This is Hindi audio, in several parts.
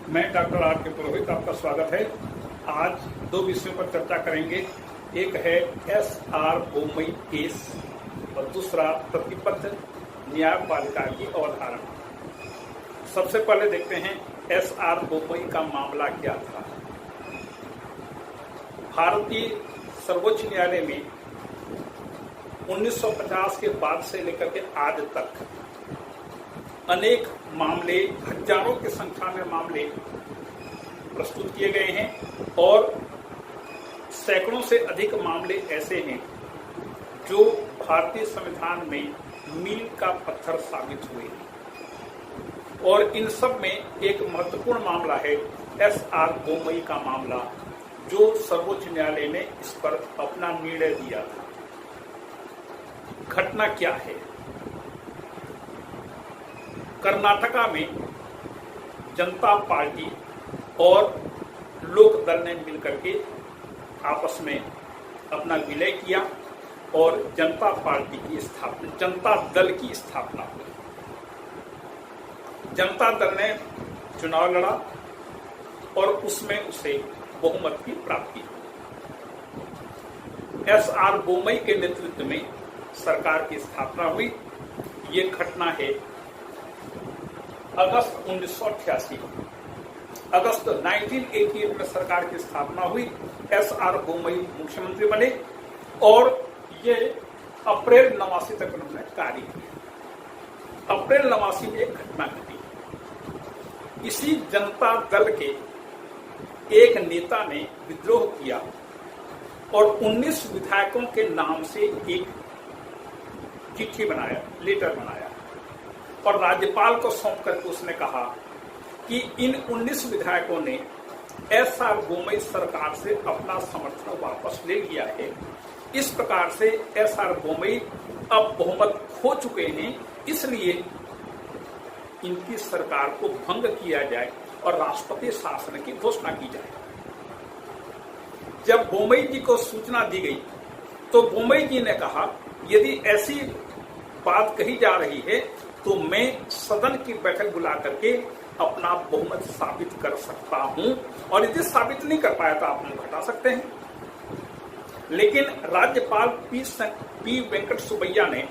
मैं डॉक्टर आर के पुरोहित, आपका स्वागत है। आज दो विषयों पर चर्चा करेंगे। एक है एस.आर. बोम्मई केस और दूसरा प्रतिबद्ध न्यायपालिका की अवधारणा। सबसे पहले देखते हैं एस.आर. बोम्मई का मामला क्या था। भारतीय सर्वोच्च न्यायालय में 1950 के बाद से लेकर के आज तक अनेक मामले, हजारों की संख्या में मामले प्रस्तुत किए गए हैं और सैकड़ों से अधिक मामले ऐसे हैं जो भारतीय संविधान में मील का पत्थर साबित हुए हैं। और इन सब में एक महत्वपूर्ण मामला है एस.आर. बोम्मई का मामला, जो सर्वोच्च न्यायालय ने इस पर अपना निर्णय दिया था। घटना क्या है? कर्नाटका में जनता पार्टी और लोक दल ने मिलकर के आपस में अपना विलय किया और जनता पार्टी की स्थापना, जनता दल की स्थापना हुई। जनता दल ने चुनाव लड़ा और उसमें उसे बहुमत की प्राप्ति हुई। एस.आर. बोम्मई के नेतृत्व में सरकार की स्थापना हुई। ये घटना है अगस्त 1988। अगस्त 1988 में सरकार की स्थापना हुई। एस.आर. बोम्मई मुख्यमंत्री बने और ये अप्रैल 89 तक उन्होंने कार्य किया। अप्रैल 89 में एक घटना घटी। इसी जनता दल के एक नेता ने विद्रोह किया और 19 विधायकों के नाम से एक चिट्ठी बनाया, लेटर बनाया और राज्यपाल को सौंप करके उसने कहा कि इन 19 विधायकों ने एस.आर. बोम्मई सरकार से अपना समर्थन वापस ले लिया है। इस प्रकार से एस.आर. बोम्मई अब बहुमत खो चुके हैं, इसलिए इनकी सरकार को भंग किया जाए और राष्ट्रपति शासन की घोषणा की जाए। जब बोम्मई जी को सूचना दी गई तो बोम्मई जी ने कहा, यदि ऐसी बात कही जा रही है तो मैं सदन की बैठक बुला करके अपना बहुमत साबित कर सकता हूं और यदि साबित नहीं कर पाया तो आप मुझे हटा सकते हैं। लेकिन राज्यपाल पी वेंकट सुब्बैया ने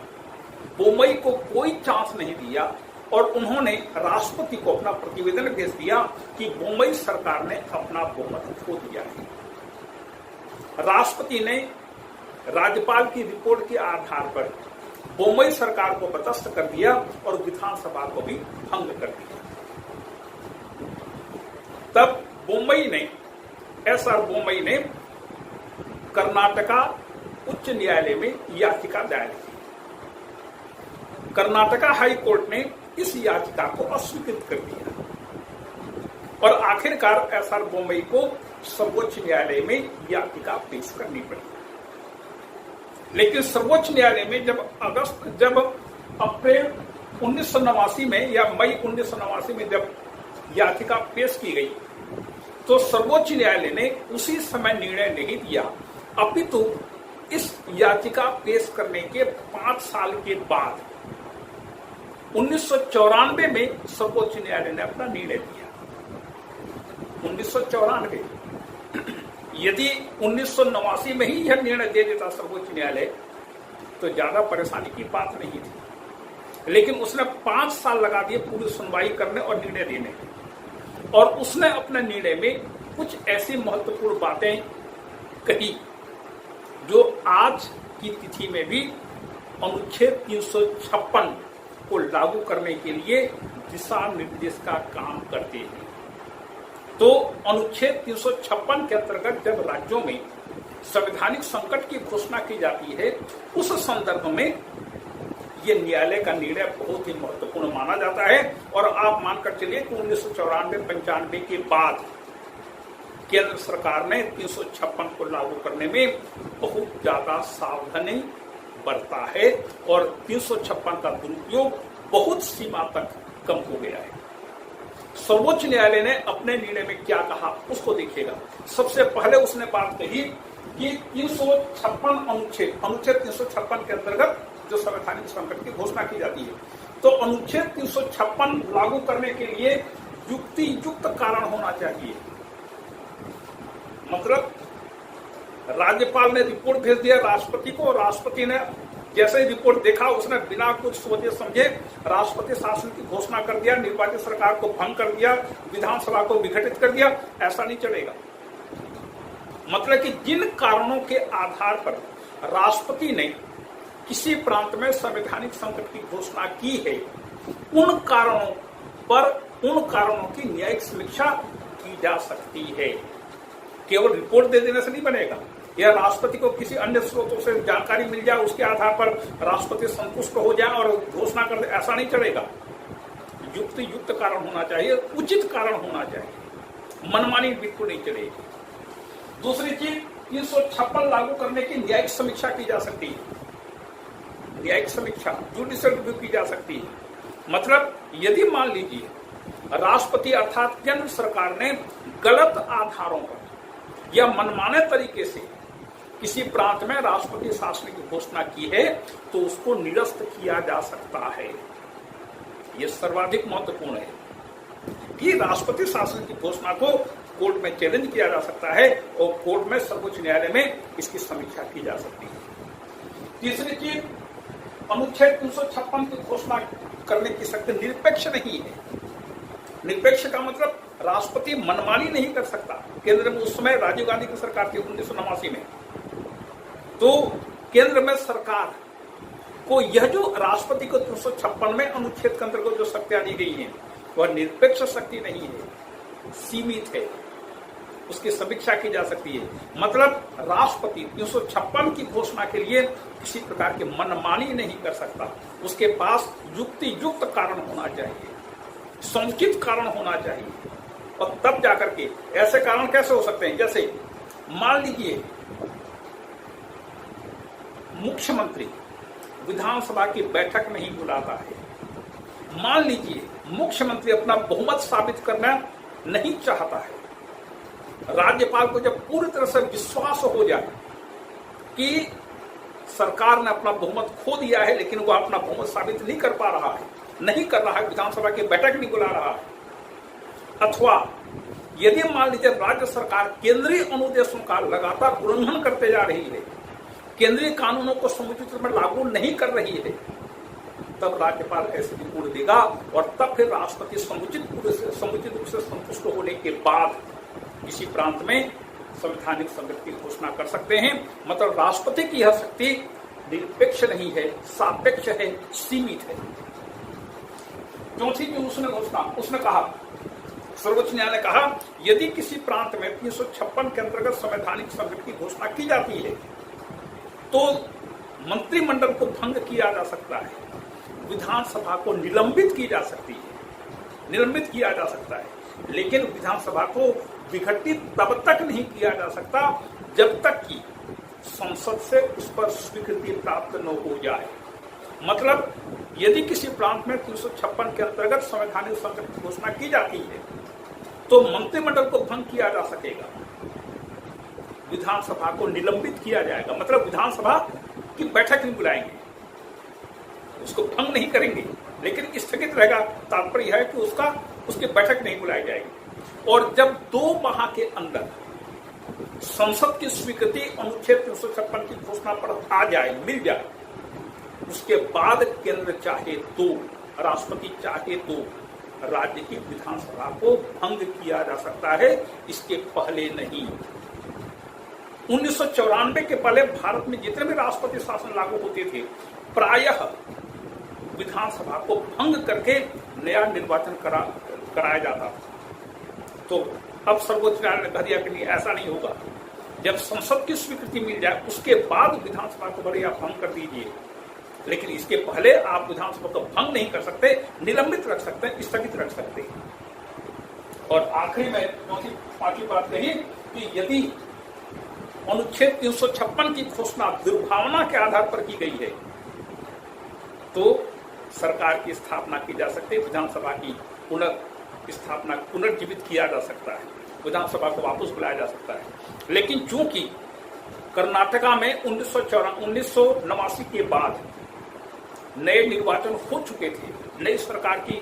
बोम्मई को कोई चांस नहीं दिया और उन्होंने राष्ट्रपति को अपना प्रतिवेदन भेज दिया कि बोम्मई सरकार ने अपना बहुमत खो दिया है। राष्ट्रपति ने राज्यपाल की रिपोर्ट के आधार पर बोम्मई सरकार को बर्खास्त कर दिया और विधानसभा को भी भंग कर दिया। तब एस.आर. बोम्मई ने कर्नाटका उच्च न्यायालय में याचिका दायर की। कर्नाटका हाई कोर्ट ने इस याचिका को अस्वीकृत कर दिया और आखिरकार एस.आर. बोम्मई को सर्वोच्च न्यायालय में याचिका पेश करनी पड़ी। लेकिन सर्वोच्च न्यायालय में जब अप्रैल 1989 में या मई 1989 में जब याचिका पेश की गई तो सर्वोच्च न्यायालय ने उसी समय निर्णय नहीं दिया, अपितु इस याचिका पेश करने के 5 साल के बाद 1994 में सर्वोच्च न्यायालय ने अपना निर्णय दिया। 1994, यदि 1989 में ही यह निर्णय दे देता सर्वोच्च न्यायालय तो ज्यादा परेशानी की बात नहीं थी। लेकिन उसने 5 साल लगा दिए पूरी सुनवाई करने और निर्णय देने में, और उसने अपने निर्णय में कुछ ऐसी महत्वपूर्ण बातें कही जो आज की तिथि में भी अनुच्छेद 356 को लागू करने के लिए दिशा निर्देश का काम करते हैं। तो अनुच्छेद 356 के अंतर्गत जब राज्यों में संवैधानिक संकट की घोषणा की जाती है, उस संदर्भ में ये न्यायालय का निर्णय बहुत ही महत्वपूर्ण माना जाता है। और आप मानकर चलिए कि 1994-95 के बाद केंद्र सरकार ने 356 को लागू करने में बहुत ज्यादा सावधानी बरता है और 356 का दुरुपयोग बहुत सीमा तक कम हो गया है। सर्वोच्च न्यायालय ने अपने निर्णय में क्या कहा उसको देखिएगा। सबसे पहले उसने बात कही कि 356 अनुच्छेद 356 के अंतर्गत जो संवैधानिक संकट की घोषणा की जाती है, तो अनुच्छेद 356 लागू करने के लिए युक्ति युक्त कारण होना चाहिए। मतलब राज्यपाल ने रिपोर्ट भेज दिया राष्ट्रपति को, और राष्ट्रपति ने जैसे ही रिपोर्ट देखा उसने बिना कुछ सोचे समझे राष्ट्रपति शासन की घोषणा कर दिया, निर्वाचित सरकार को भंग कर दिया, विधानसभा को विघटित कर दिया। ऐसा नहीं चलेगा। मतलब कि जिन कारणों के आधार पर राष्ट्रपति ने किसी प्रांत में संवैधानिक संकट की घोषणा की है, उन कारणों की न्यायिक समीक्षा की जा सकती है। केवल रिपोर्ट दे देने से नहीं बनेगा, या राष्ट्रपति को किसी अन्य स्रोतों से जानकारी मिल जाए, उसके आधार पर राष्ट्रपति संतुष्ट हो जाए और घोषणा कर दे, ऐसा नहीं चलेगा। युक्त कारण होना चाहिए, उचित कारण होना चाहिए, मनमानी बिल्कुल नहीं चलेगी। दूसरी चीज, 356 लागू करने की न्यायिक समीक्षा की जा सकती है। न्यायिक समीक्षा, जुडिशियल रिव्यू की जा सकती है। मतलब यदि मान लीजिए राष्ट्रपति अर्थात केंद्र सरकार ने गलत आधारों पर या मनमाने तरीके से किसी प्रांत में राष्ट्रपति शासन की घोषणा की है, तो उसको निरस्त किया जा सकता है। यह सर्वाधिक महत्वपूर्ण है कि राष्ट्रपति शासन की घोषणा को कोर्ट में चैलेंज किया जा सकता है और कोर्ट में सर्वोच्च न्यायालय में इसकी समीक्षा की जा सकती है। तीसरी चीज, अनुच्छेद 356 की घोषणा करने की शक्ति निरपेक्ष नहीं है। निरपेक्ष का मतलब राष्ट्रपति मनमानी नहीं कर सकता। केंद्र में उस समय राजीव गांधी की सरकार थी 1989 में, तो केंद्र में सरकार को यह जो राष्ट्रपति को 356 में अनुच्छेद के अंतर्गत जो शक्तियां दी गई हैं, वह निरपेक्ष शक्ति नहीं है, सीमित है। उसकी समीक्षा की जा सकती है। मतलब राष्ट्रपति 356 की घोषणा के लिए किसी प्रकार की मनमानी नहीं कर सकता। उसके पास युक्ति युक्त कारण होना चाहिए, समुचित कारण होना चाहिए, और तब जाकर के ऐसे कारण कैसे हो सकते हैं। जैसे मान लीजिए मुख्यमंत्री विधानसभा की बैठक नहीं बुलाता है, मान लीजिए मुख्यमंत्री अपना बहुमत साबित करना नहीं चाहता है, राज्यपाल को जब पूरी तरह से विश्वास हो जाए कि सरकार ने अपना बहुमत खो दिया है, लेकिन वह अपना बहुमत साबित नहीं कर पा रहा है, नहीं कर रहा है, विधानसभा की बैठक नहीं बुला रहा है, अथवा यदि मान लीजिए राज्य सरकार केंद्रीय अनुदेशों का लगातार उल्लंघन करते जा रही है, केंद्रीय कानूनों को समुचित रूप में लागू नहीं कर रही है, तब राज्यपाल ऐसे रिपोर्ट देगा और तब फिर राष्ट्रपति समुचित रूप से संतुष्ट होने के बाद किसी प्रांत में संवैधानिक संकट की घोषणा कर सकते हैं। मतलब राष्ट्रपति की यह शक्ति निरपेक्ष नहीं है, सापेक्ष है, सीमित है। चौथी चीज उसने कहा, सर्वोच्च न्यायालय ने कहा, यदि किसी प्रांत में 356 के अंतर्गत संवैधानिक संकट की घोषणा की जाती है तो मंत्रिमंडल को भंग किया जा सकता है, विधानसभा को निलंबित की जा सकती है, निलंबित किया जा सकता है, लेकिन विधानसभा को विघटित तब तक नहीं किया जा सकता जब तक कि संसद से उस पर स्वीकृति प्राप्त न हो जाए। मतलब यदि किसी प्रांत में 356 के अंतर्गत संवैधानिक संकट की घोषणा की जाती है तो मंत्रिमंडल को भंग किया जा सकेगा, विधानसभा को निलंबित किया जाएगा। मतलब विधानसभा की बैठक नहीं बुलाएंगे, उसको भंग नहीं करेंगे, लेकिन स्थगित रहेगा। तात्पर्य है कि उसकी बैठक नहीं बुलाई जाएगी। और जब 2 माह के अंदर संसद की स्वीकृति अनुच्छेद 356 की घोषणा पर आ जाए, मिल जाए, उसके बाद केंद्र चाहे तो, राष्ट्रपति चाहे तो राज्य की विधानसभा को भंग किया जा सकता है, इसके पहले नहीं। 1994 के पहले भारत में जितने भी राष्ट्रपति शासन लागू होते थे, प्रायः विधानसभा को भंग करके नया निर्वाचन कराया जाता था। तो अब सर्वोच्च न्यायालय ने कह दिया कि नहीं, ऐसा नहीं होगा। जब संसद की स्वीकृति मिल जाए उसके बाद विधानसभा को भले आप भंग कर दीजिए, लेकिन इसके पहले आप विधानसभा को भंग नहीं कर सकते, निलंबित रख सकते हैं, स्थगित रख सकते हैं। और आखिरी में पांचवी बात कही कि यदि अनुच्छेद 356 की घोषणा दुर्भावना के आधार पर की गई है तो सरकार की स्थापना की जा सकती है, विधानसभा की पुनर्जीवित किया जा सकता है, विधानसभा को वापस बुलाया जा सकता है। लेकिन चूंकि कर्नाटका में 1989 के बाद नए निर्वाचन हो चुके थे, नई सरकार की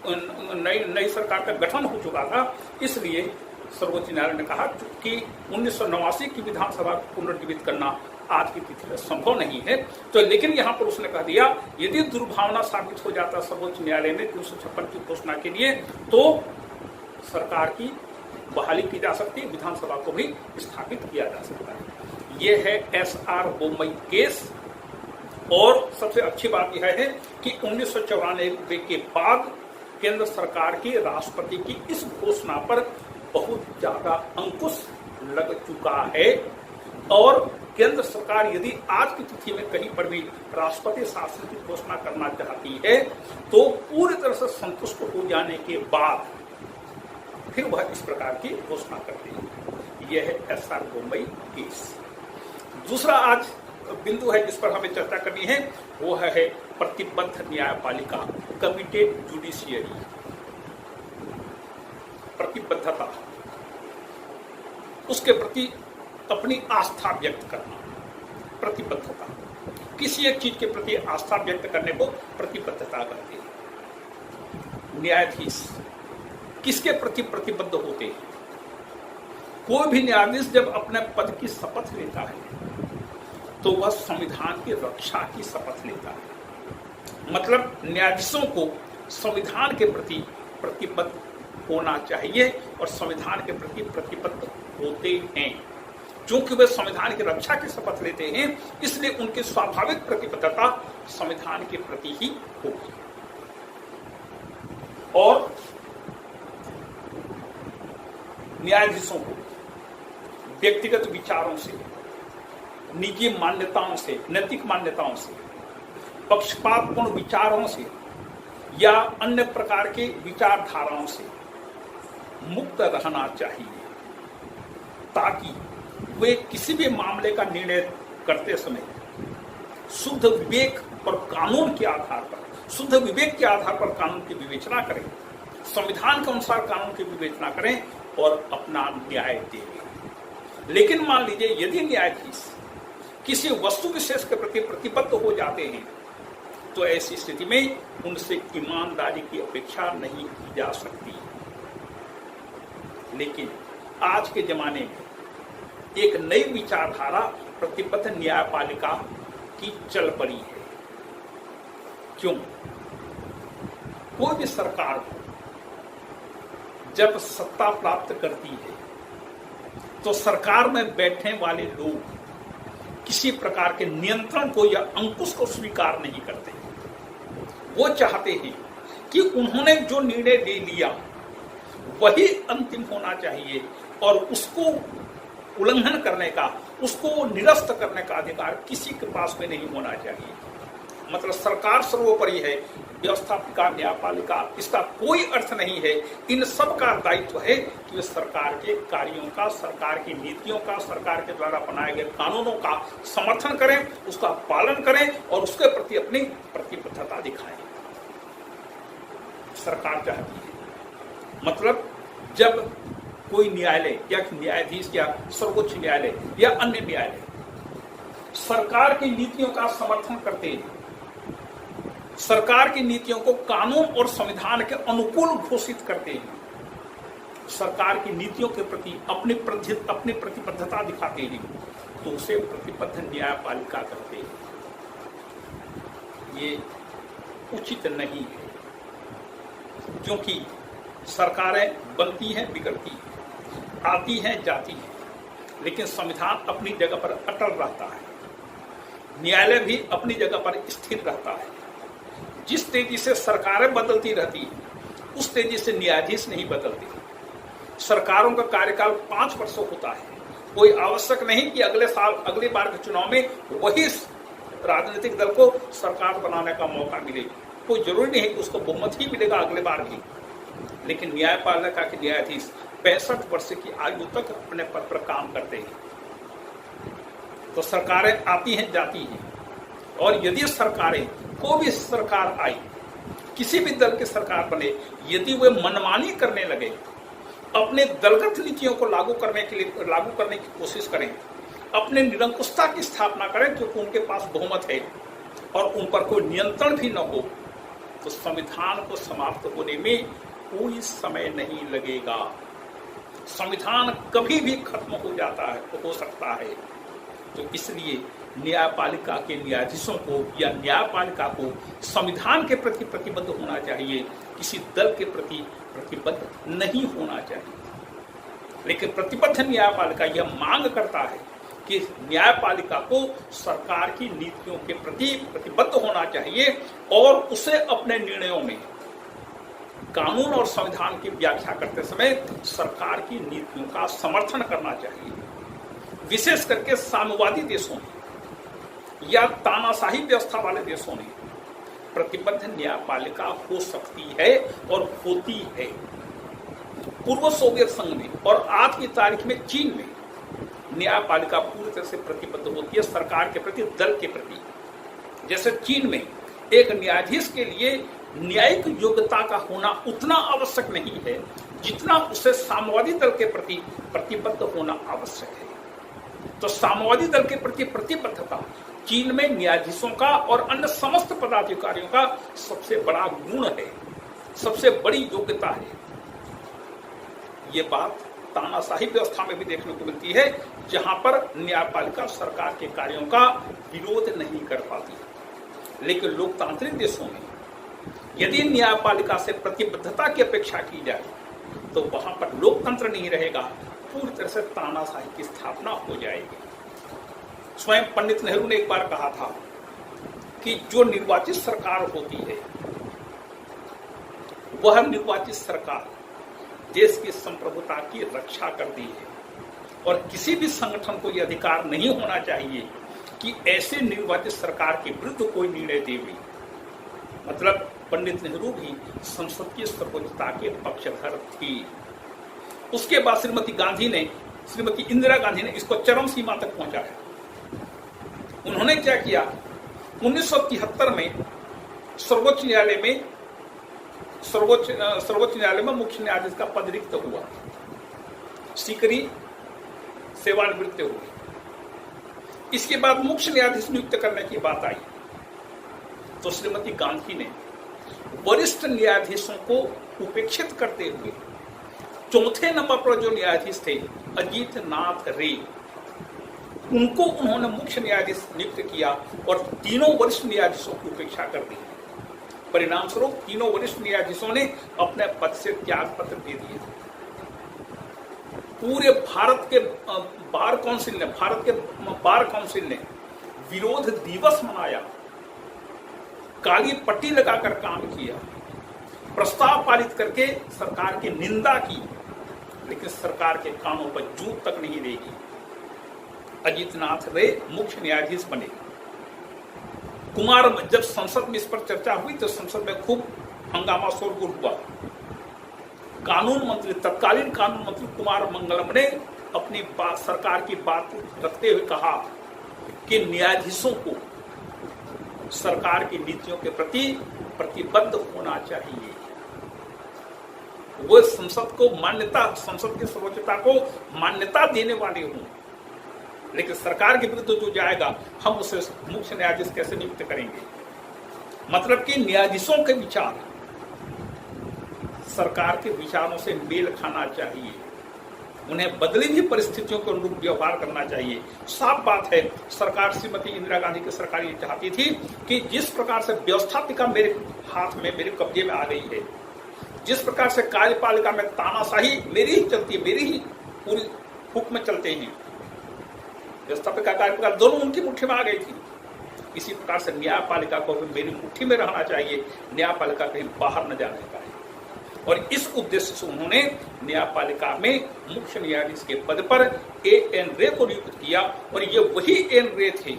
नई सरकार का गठन हो चुका था, इसलिए सर्वोच्च न्यायालय ने कहा कि 1989 की विधानसभा को पुनर्जीवित करना आज की तिथि में संभव नहीं है। तो लेकिन यहाँ पर उसने कह दिया यदि दुर्भावना साबित हो जाता सर्वोच्च न्यायालय ने 356 की घोषणा के लिए, तो सरकार की बहाली की जा सकती है, विधानसभा को भी स्थापित किया जा सकता है। यह है SR बोम्मई केस। और सबसे अच्छी बात यह है कि 1994 के बाद केंद्र सरकार की राष्ट्रपति की इस घोषणा पर बहुत ज्यादा अंकुश लग चुका है और केंद्र सरकार यदि आज की तिथि में कहीं पर भी राष्ट्रपति शासन की घोषणा करना चाहती है तो पूरी तरह से संतुष्ट हो जाने के बाद फिर वह इस प्रकार की घोषणा करती है। यह है SR बोम्मई केस। दूसरा आज बिंदु है जिस पर हमें चर्चा करनी है, वो है प्रतिबद्ध न्यायपालिका, कमिटेड जुडिशियरी। प्रतिबद्धता, उसके प्रति अपनी आस्था व्यक्त करना, प्रतिबद्धता, किसी एक चीज के प्रति आस्था व्यक्त करने को प्रतिबद्धता कहते हैं। न्यायाधीश किसके प्रति प्रतिबद्ध होते हैं? कोई भी न्यायाधीश जब अपने पद की शपथ लेता है तो वह संविधान की रक्षा की शपथ लेता है। मतलब न्यायाधीशों को संविधान के प्रति प्रतिबद्ध होना चाहिए और संविधान के प्रति प्रतिबद्ध होते हैं। क्योंकि वे संविधान की रक्षा की शपथ लेते हैं, इसलिए उनकी स्वाभाविक प्रतिबद्धता संविधान के प्रति ही होगी। और न्यायाधीशों को व्यक्तिगत विचारों से, निजी मान्यताओं से, नैतिक मान्यताओं से, पक्षपातपूर्ण विचारों से या अन्य प्रकार के विचारधाराओं से मुक्त रहना चाहिए ताकि वे किसी भी मामले का निर्णय करते समय शुद्ध विवेक और कानून के आधार पर, शुद्ध विवेक के आधार पर कानून की विवेचना करें, संविधान के अनुसार कानून की विवेचना करें और अपना न्याय दें। लेकिन मान लीजिए यदि न्यायाधीश किसी वस्तु विशेष के प्रति प्रतिबद्ध हो जाते हैं तो ऐसी स्थिति में उनसे ईमानदारी की अपेक्षा नहीं की जा सकती। लेकिन आज के जमाने में एक नई विचारधारा प्रतिबद्ध न्यायपालिका की चल पड़ी है। क्यों? कोई भी सरकार जब सत्ता प्राप्त करती है तो सरकार में बैठने वाले लोग किसी प्रकार के नियंत्रण को या अंकुश को स्वीकार नहीं करते। वो चाहते हैं कि उन्होंने जो निर्णय ले लिया वही अंतिम होना चाहिए और उसको उल्लंघन करने का, उसको निरस्त करने का अधिकार किसी के पास में नहीं होना चाहिए। मतलब सरकार सर्वोपरि है, व्यवस्थापिका, न्यायपालिका, इसका कोई अर्थ नहीं है। इन सब का दायित्व है कि वे सरकार के कार्यों का, सरकार की नीतियों का, सरकार के द्वारा बनाए गए कानूनों का समर्थन करें, उसका पालन करें और उसके प्रति अपनी प्रतिबद्धता दिखाएं। सरकार चाहती है, मतलब जब कोई न्यायालय या न्यायाधीश या सर्वोच्च न्यायालय या अन्य न्यायालय सरकार की नीतियों का समर्थन करते हैं, सरकार की नीतियों को कानून और संविधान के अनुकूल घोषित करते हैं, सरकार की नीतियों के प्रति अपनी प्रतिबद्धता दिखाते हैं, तो उसे प्रतिबद्ध न्यायपालिका कहते हैं। ये उचित नहीं है, क्योंकि सरकारें बनती हैं, बिगड़ती हैं, आती हैं, जाती हैं, लेकिन संविधान अपनी जगह पर अटल रहता है। न्यायालय भी अपनी जगह पर स्थिर रहता है। जिस तेजी से सरकारें बदलती रहती है उस तेजी से न्यायाधीश नहीं बदलते। सरकारों का कार्यकाल 5 वर्षों होता है। कोई आवश्यक नहीं कि अगले बार के चुनाव में वही राजनीतिक दल को सरकार बनाने का मौका मिले। कोई जरूरी नहीं कि उसको बहुमत ही मिलेगा अगले बार भी। लेकिन न्यायपालिका के न्यायाधीश 65 वर्ष की आयु तक अपने पद पर काम करते हैं। तो सरकारें आती हैं, जाती हैं, और यदि सरकारें, कोई भी सरकार आई, किसी भी दल की सरकार बने, यदि वे मनमानी करने लगे, अपने दलगत नीतियों को लागू करने की कोशिश करें, अपने निरंकुशता की स्थापना करें क्योंकि उनके पास बहुमत है और उन पर कोई नियंत्रण भी न हो, तो संविधान को समाप्त होने में कोई समय नहीं लगेगा। संविधान कभी भी खत्म हो जाता है, हो सकता है। तो इसलिए न्यायपालिका के न्यायाधीशों को या न्यायपालिका को संविधान के प्रति प्रतिबद्ध होना चाहिए, किसी दल के प्रति प्रतिबद्ध नहीं होना चाहिए। लेकिन प्रतिबद्ध न्यायपालिका यह मांग करता है कि न्यायपालिका को सरकार की नीतियों के प्रति प्रतिबद्ध होना चाहिए और उसे अपने निर्णयों में कानून और संविधान की व्याख्या करते समय सरकार की नीतियों का समर्थन करना चाहिए। विशेष करके साम्यवादी देशों में या तानाशाही व्यवस्था वाले देशों में प्रतिबद्ध न्यायपालिका हो सकती है और होती है। पूर्व सोवियत संघ में और आज की तारीख में चीन में न्यायपालिका पूरी तरह से प्रतिबद्ध होती है सरकार के प्रति, दल के प्रति। जैसे चीन में एक न्यायाधीश के लिए न्यायिक योग्यता का होना उतना आवश्यक नहीं है जितना उसे साम्यवादी दल के प्रति प्रतिबद्ध होना आवश्यक है। तो साम्यवादी दल के प्रति प्रतिबद्धता चीन में न्यायाधीशों का और अन्य समस्त पदाधिकारियों का सबसे बड़ा गुण है, सबसे बड़ी योग्यता है। ये बात तानाशाही व्यवस्था में भी देखने को मिलती है, जहां पर न्यायपालिका सरकार के कार्यों का विरोध नहीं कर पाती। लेकिन लोकतांत्रिक देशों में यदि न्यायपालिका से प्रतिबद्धता की अपेक्षा की जाए तो वहां पर लोकतंत्र नहीं रहेगा, पूरी तरह से तानाशाही की स्थापना हो जाएगी। स्वयं पंडित नेहरू ने एक बार कहा था कि जो निर्वाचित सरकार होती है वह निर्वाचित सरकार देश की संप्रभुता की रक्षा करती है और किसी भी संगठन को यह अधिकार नहीं होना चाहिए कि ऐसे निर्वाचित सरकार के विरुद्ध कोई निर्णय देवे। मतलब पंडित नेहरू भी संसद की सर्वोच्चता के पक्षधर थी। उसके बाद श्रीमती इंदिरा गांधी ने इसको चरम सीमा तक पहुंचाया। उन्होंने क्या किया, 1973 में सर्वोच्च न्यायालय में मुख्य न्यायाधीश का पद रिक्त हुआ, सीकरी सेवानिवृत्त हुई। इसके बाद मुख्य न्यायाधीश नियुक्त करने की बात आई तो श्रीमती गांधी ने वरिष्ठ न्यायाधीशों को उपेक्षित करते हुए चौथे नंबर पर जो न्यायाधीश थे अजीत नाथ रे, उनको उन्होंने मुख्य न्यायाधीश नियुक्त किया और तीनों वरिष्ठ न्यायाधीशों की उपेक्षा कर दी। परिणाम स्वरूप तीनों वरिष्ठ न्यायाधीशों ने अपने पद से त्याग पत्र दे दिए। पूरे भारत के बार काउंसिल ने विरोध दिवस मनाया, काली पट्टी लगाकर काम किया, प्रस्ताव पारित करके सरकार की निंदा की, लेकिन सरकार के कानों पर जूत तक नहीं देगी। अजीतनाथ रे मुख्य न्यायाधीश बने। जब संसद में इस पर चर्चा हुई तो संसद में खूब हंगामा शोरगुल हुआ। तत्कालीन कानून मंत्री कुमार मंगलम ने अपनी बात, सरकार की बात रखते हुए कहा कि न्यायाधीशों को सरकार की नीतियों के प्रति प्रतिबद्ध होना चाहिए। वो संसद की सर्वोच्चता को मान्यता देने वाले हों, लेकिन सरकार के विरुद्ध जो जाएगा हम उसे मुख्य न्यायाधीश कैसे नियुक्त करेंगे। मतलब कि न्यायाधीशों के विचार सरकार के विचारों से मेल खाना चाहिए, उन्हें बदली हुई परिस्थितियों के अनुरूप व्यवहार करना चाहिए। साफ बात है, सरकार श्रीमती इंदिरा गांधी की सरकार ये चाहती थी कि जिस प्रकार से व्यवस्थापिका मेरे हाथ में, मेरे कब्जे में आ गई है, जिस प्रकार से कार्यपालिका में तानाशाही मेरी ही चलती है, मेरी ही पूरी हुक्म चलते हैं, व्यवस्थापिका कार्यपालिका दोनों उनकी मुट्ठी में आ गई थी। इसी प्रकार से न्यायपालिका को भी मेरी मुट्ठी में रहना चाहिए, न्यायपालिका कहीं बाहर न जाने पाए। और इस उद्देश्य से उन्होंने न्यायपालिका में मुख्य न्यायाधीश के पद पर एन रे को नियुक्त किया और ये वही एन रे थे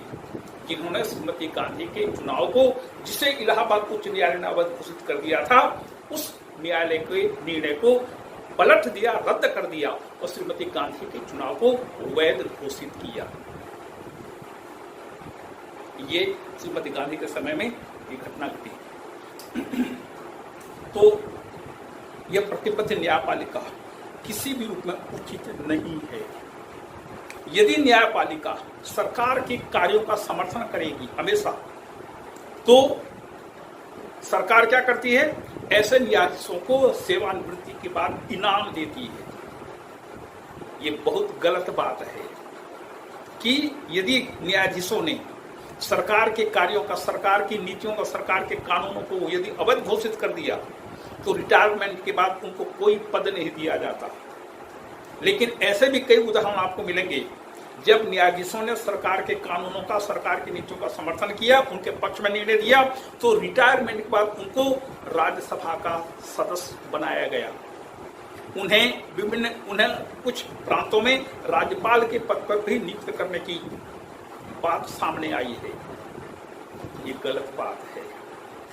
जिन्होंने श्रीमती गांधी के चुनाव को, जिसे इलाहाबाद उच्च न्यायालय ने अवैध घोषित कर दिया था, उस न्यायालय के निर्णय को पलट दिया, रद्द कर दिया और श्रीमती गांधी के चुनाव को वैध घोषित किया। ये श्रीमती गांधी के समय में ये घटना घटी। तो यह प्रतिबद्ध न्यायपालिका किसी भी रूप में उचित नहीं है। यदि न्यायपालिका सरकार के कार्यों का समर्थन करेगी हमेशा, तो सरकार क्या करती है, ऐसे न्यायाधीशों को सेवानिवृत्ति के बाद इनाम देती है। ये बहुत गलत बात है कि यदि न्यायाधीशों ने सरकार के कार्यों का, सरकार की नीतियों का, सरकार के कानूनों को यदि अवैध घोषित कर दिया तो रिटायरमेंट के बाद उनको कोई पद नहीं दिया जाता। लेकिन ऐसे भी कई उदाहरण आपको मिलेंगे जब न्यायाधीशों ने सरकार के कानूनों का, सरकार की नीतियों का समर्थन किया, उनके पक्ष में निर्णय दिया, तो रिटायरमेंट के बाद उनको राज्यसभा का सदस्य बनाया गया। उन्हें कुछ प्रांतों में राज्यपाल के पद पर भी नियुक्त करने की बात सामने आई है। ये गलत बात है।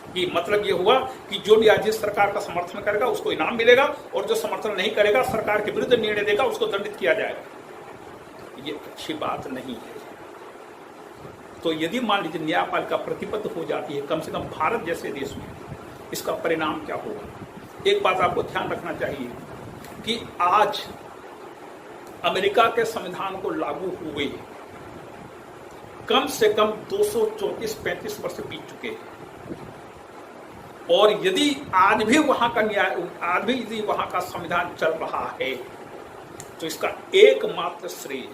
कि मतलब ये हुआ कि जो न्यायाधीश सरकार का समर्थन करेगा उसको इनाम मिलेगा, और जो समर्थन नहीं करेगा, सरकार के विरुद्ध निर्णय देगा, उसको दंडित किया जाएगा। ये अच्छी बात नहीं है। तो यदि मान लीजिए न्यायपालिका प्रतिबद्ध हो जाती है, कम से कम भारत जैसे देश में, इसका परिणाम क्या होगा? एक बात आपको ध्यान रखना चाहिए कि आज अमेरिका के संविधान को लागू हुए कम से कम 234-35 वर्ष बीत चुके हैं, और यदि आज भी वहां का यदि वहां का संविधान चल रहा है तो इसका एकमात्र श्रेय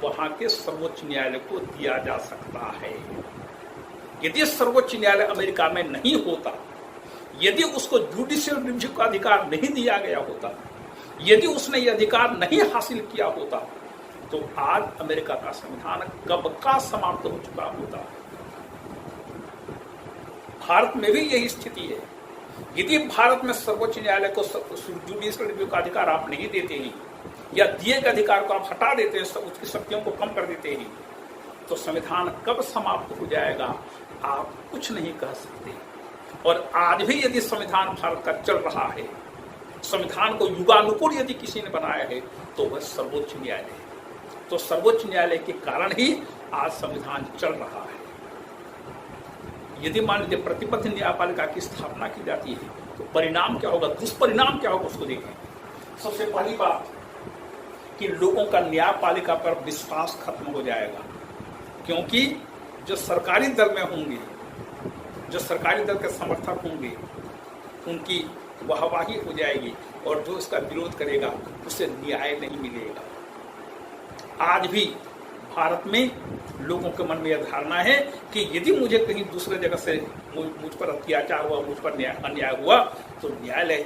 वहां के सर्वोच्च न्यायालय को दिया जा सकता है। यदि सर्वोच्च न्यायालय अमेरिका में नहीं होता, यदि उसको जुडिशियल रिव्यू का अधिकार नहीं दिया गया होता, यदि उसने यह अधिकार नहीं हासिल किया होता, तो आज अमेरिका का संविधान कब का समाप्त हो चुका होता। भारत में भी यही स्थिति है। यदि भारत में सर्वोच्च न्यायालय को जुडिशियल रिव्यू का अधिकार आप नहीं देते हैं, या दिए गए अधिकार को आप हटा देते हैं, उसकी शक्तियों को कम कर देते हैं, तो संविधान कब समाप्त हो जाएगा आप कुछ नहीं कह सकते। और आज भी यदि संविधान भारत का चल रहा है, संविधान को युगानुकूल यदि किसी ने बनाया है, तो वह सर्वोच्च न्यायालय है। तो सर्वोच्च न्यायालय के कारण ही आज संविधान चल रहा है। यदि मान लीजिए प्रतिबद्ध न्यायपालिका की स्थापना की जाती है तो परिणाम क्या होगा, दुष्परिणाम क्या होगा, उसको देखें। सबसे पहली बात कि लोगों का न्यायपालिका पर विश्वास खत्म हो जाएगा, क्योंकि जो सरकारी दल में होंगे, जो सरकारी दल के समर्थक होंगे, उनकी वाहवाही हो जाएगी, और जो इसका विरोध करेगा उसे न्याय नहीं मिलेगा। आज भी भारत में लोगों के मन में यह धारणा है कि यदि मुझे कहीं दूसरे जगह से मुझ पर अत्याचार हुआ, मुझ पर अन्याय हुआ, तो न्यायालय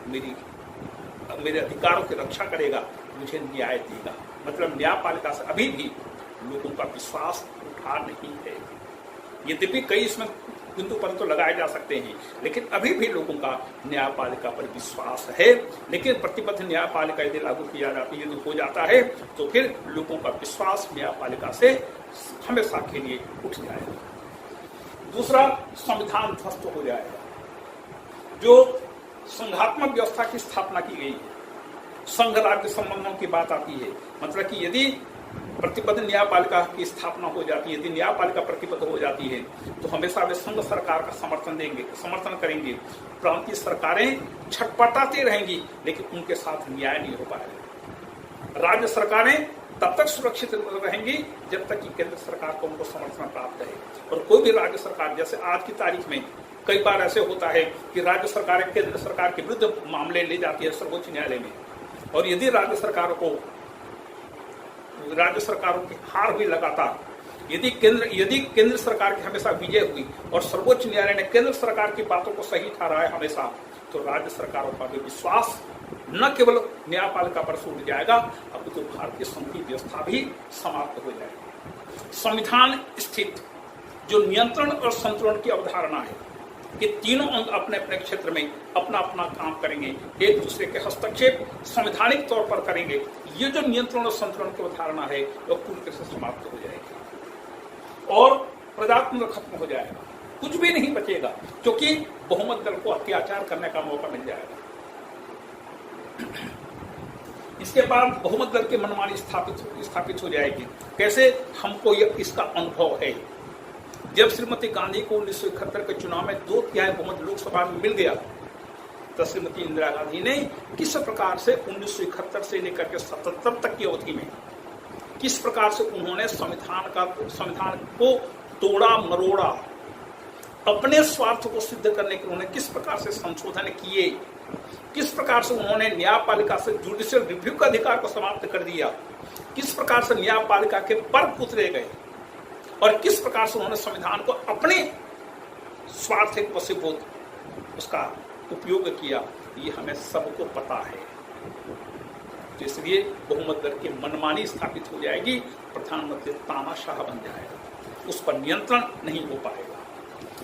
मेरे अधिकारों की रक्षा करेगा, मुझे न्याय देगा। मतलब न्यायपालिका से अभी भी लोगों का विश्वास उठा नहीं है। यद्यपि कई इसमें बिंदु पर तो लगाए जा सकते हैं, लेकिन अभी भी लोगों का न्यायपालिका पर विश्वास है। लेकिन प्रतिबद्ध न्यायपालिका यदि लागू किया जाती है, यदि हो जाता है, तो फिर लोगों का विश्वास न्यायपालिका से हमेशा के लिए उठ जाएगा। दूसरा, संविधान ध्वस्त हो जाएगा। जो संघात्मक व्यवस्था की स्थापना की गई है, संघ राज्य संबंधों की बात आती है, मतलब कि यदि प्रतिबद्ध न्यायपालिका की स्थापना हो जाती है, यदि न्यायपालिका प्रतिबद्ध हो जाती है, तो हमेशा वे संघ सरकार का समर्थन करेंगे। प्रांतीय सरकारें छटपटाती रहेंगी, लेकिन उनके साथ न्याय नहीं हो पाएगा। राज्य सरकारें तब तक सुरक्षित रहेंगी जब तक कि केंद्र सरकार को उनको समर्थन प्राप्त है। और कोई भी राज्य सरकार, जैसे आज की तारीख में कई बार ऐसे होता है कि राज्य सरकारें केंद्र सरकार के विरुद्ध मामले ले जाती है सर्वोच्च न्यायालय में, और यदि राज्य सरकारों की हार हुई लगातार, यदि केंद्र सरकार की हमेशा विजय हुई और सर्वोच्च न्यायालय ने केंद्र सरकार की बातों को सही ठहराया हमेशा, तो राज्य सरकारों का भी विश्वास न केवल न्यायपालिका पर छूट जाएगा, अब तो भारतीय संघीय व्यवस्था भी समाप्त हो जाएगी। संविधान स्थित जो नियंत्रण और संतुलन की अवधारणा है कि तीनों अंग अपने अपने क्षेत्र में अपना अपना काम करेंगे, एक दूसरे के हस्तक्षेप संवैधानिक तौर पर करेंगे, ये जो नियंत्रण और संतुलन की अवधारणा है वो पूरी तरह से समाप्त हो जाएगी और प्रजातंत्र खत्म हो जाएगा। कुछ भी नहीं बचेगा, क्योंकि बहुमत दल को अत्याचार करने का मौका मिल जाएगा। इसके बाद बहुमत दल की मनमानी स्थापित हो जाएगी। कैसे? हमको इसका अनुभव है। जब श्रीमती गांधी को 1971 के चुनाव में 2/3 बहुमत लोकसभा में मिल गया, तो श्रीमती इंदिरा गांधी ने किस प्रकार से 1971 से लेकर के 77 तक की अवधि में किस प्रकार से उन्होंने संविधान को तोड़ा मरोड़ा, अपने स्वार्थ को सिद्ध करने के उन्होंने किस प्रकार से संशोधन किए, किस प्रकार से उन्होंने न्यायपालिका से जुडिशियल रिव्यू का अधिकार को समाप्त कर दिया, किस प्रकार से न्यायपालिका के पर्व उतरे गए और किस प्रकार से उन्होंने संविधान को अपने स्वार्थिक वशीभूत उसका उपयोग किया, ये हमें सबको पता है। तो इसलिए बहुमत दल की मनमानी स्थापित हो जाएगी, प्रधानमंत्री तानाशाह बन जाएगा, उस पर नियंत्रण नहीं हो पाएगा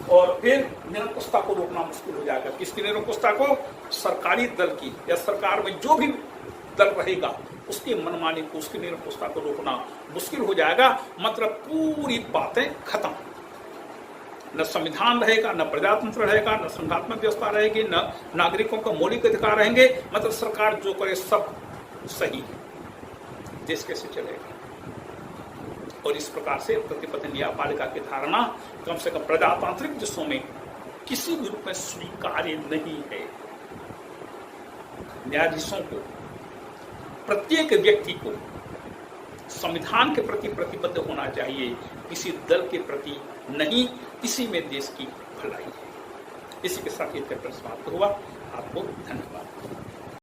और फिर निरंकुशता को रोकना मुश्किल हो जाएगा। किसकी निरंकुशता को? सरकारी दल की या सरकार में जो भी दल रहेगा उसकी मनमानी को, उसकी निरंकुशता को रोकना मुश्किल हो जाएगा। मतलब पूरी बातें खत्म, न संविधान रहेगा, न प्रजातंत्र रहेगा, न संघात्मक व्यवस्था रहेगी, न नागरिकों का मौलिक अधिकार रहेंगे। मतलब सरकार जो करे सब सही है, देश कैसे चलेगा? और इस प्रकार से प्रतिपक्ष न्यायपालिका की धारणा कम से कम प्रजातांत्रिक देशों में किसी भी रूप में स्वीकार्य नहीं है। न्यायाधीशों को, प्रत्येक व्यक्ति को संविधान के प्रति प्रतिबद्ध होना चाहिए, किसी दल के प्रति नहीं। इसी में देश की भलाई है। इसी के साथ ये चर्चा समाप्त हुआ। आपको धन्यवाद।